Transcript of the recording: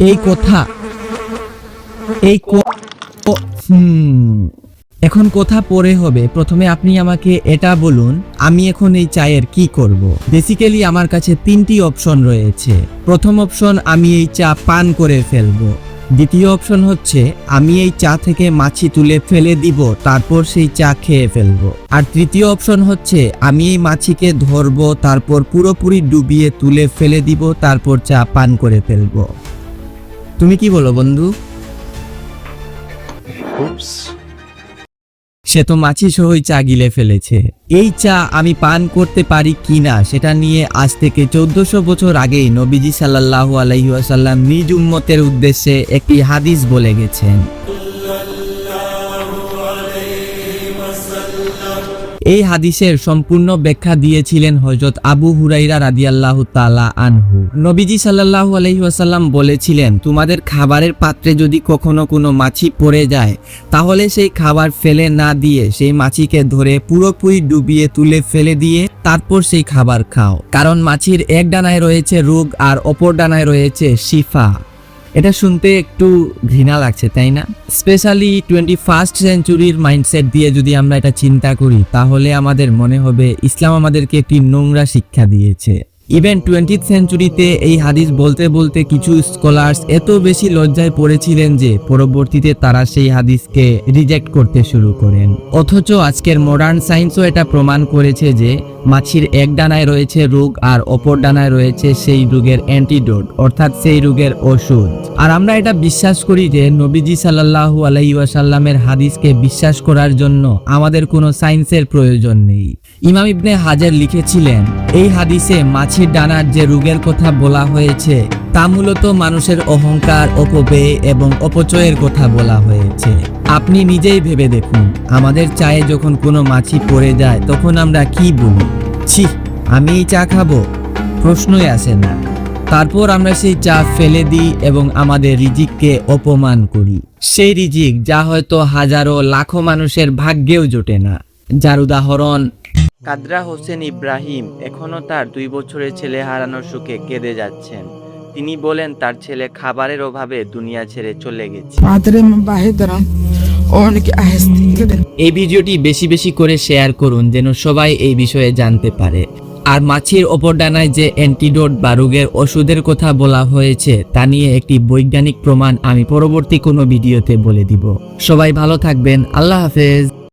এই কথা এই এখন কথা পরে হবে। প্রথমে আপনি আমাকে এটা বলুন, আমি এখন এই চায়ের কি করব। বেসিক্যালি আমার কাছে তিনটি অপশন রয়েছে। প্রথম অপশন, আমি এই চা পান করে ফেলবো। দ্বিতীয় অপশন হচ্ছে আমি এই চা থেকে মাছি তুলে ফেলে দিব, তারপর সেই চা খেয়ে ফেলবো। আর তৃতীয় অপশন হচ্ছে আমি এই মাছিকে ধরবো, তারপর পুরোপুরি ডুবিয়ে তুলে ফেলে দিব, তারপর চা পান করে ফেলবো। তুমি কি বলো বন্ধু? সে তো মাছি সহই চা গিলে ফেলেছে। এই চা আমি পান করতে পারি কিনা সেটা নিয়ে আজ থেকে 1400 বছর আগেই নবীজি সাল্লাল্লাহু আলাইহি ওয়াসাল্লাম নিজ উম্মতের উদ্দেশ্যে একটি হাদিস বলে গেছেন। এই হাদিসের সম্পূর্ণ ব্যাখ্যা দিয়েছিলেন হযরত আবু হুরাইরা রাদিয়াল্লাহু তাআলা আনহু। নবীজি সাল্লাল্লাহু আলাইহি ওয়াসাল্লাম বলেছিলেন, তোমাদের খাবারের পাত্রে যদি কখনো কোনো মাছি পড়ে যায়, তাহলে সেই খাবার ফেলে না দিয়ে সেই মাছিকে ধরে পুরোপুরি ডুবিয়ে তুলে ফেলে দিয়ে তারপর সেই খাবার খাও। কারণ মাছির এক ডানায় রয়েছে রোগ আর অপর ডানায় রয়েছে শিফা। এটা শুনতে একটু ঘৃণা লাগছে, তাই না? স্পেশালি 21st সেঞ্চুরির মাইন্ডসেট দিয়ে যদি আমরা এটা চিন্তা করি, তাহলে আমাদের মনে হবে ইসলাম আমাদেরকে একটি নোংরা শিক্ষা দিয়েছে। ইভেন 20th সেঞ্চুরিতে এই হাদিস বলতে বলতে কিছু স্কলার্স এত বেশি লজ্জায় পড়েছিলেন যে পরবর্তীতে তারা সেই হাদিসকে রিজেক্ট করতে শুরু করেন। অথচ আজকের মডার্ন সায়েন্সও এটা প্রমাণ করেছে যে মাছির এক ডানায় রয়েছে রোগ আর অপর ডানায় রয়েছে সেই রোগের অ্যান্টিডোট, অর্থাৎ সেই রোগের ওষুধ। আর আমরা এটা বিশ্বাস করি যে নবীজি সাল্লাল্লাহু আলাইহি ওয়াসাল্লামের হাদিসকে বিশ্বাস করার জন্য আমাদের কোনো সায়েন্সের প্রয়োজন নেই। ইমাম ইবনে হাজার লিখেছিলেন, এই হাদিসে মাছির ডানার যে রোগের কথা বলা হয়েছে তা মূলত মানুষের অহংকার, অপব্যয় এবং অপচয়ের কথা বলা হয়েছে। আপনি নিজেই ভেবে দেখুন, আমাদের চায়ে যখন কোনো মাছি পড়ে যায় তখন আমরা কি বলি? ছি, আমি এই চা খাবো? প্রশ্নই আসে না। তারপর আমরা সেই চা ফেলে দিই এবং আমাদের রিজিককে অপমান করি। সেই রিজিক যা হয়তো হাজারো লাখো মানুষের ভাগ্যেও জোটে না। যার উদাহরণ কাদরা হোসেন ইব্রাহিম। এখনও তার 2 বছরের ছেলে হারানোর শোকে কেঁদে যাচ্ছেন। তিনি বলেন তার ছেলে খাবারের অভাবে দুনিয়া ছেড়ে চলে গেছে। এই ভিডিওটি বেশি বেশি করে শেয়ার করুন যেন সবাই এই বিষয়ে জানতে পারে। আর মাছির অপর ডানায় যে অ্যান্টিডোট বা রোগের ওষুধের কথা বলা হয়েছে তা নিয়ে একটি বৈজ্ঞানিক প্রমাণ আমি পরবর্তী কোনো ভিডিওতে বলে দিব। সবাই ভালো থাকবেন। আল্লাহ হাফেজ।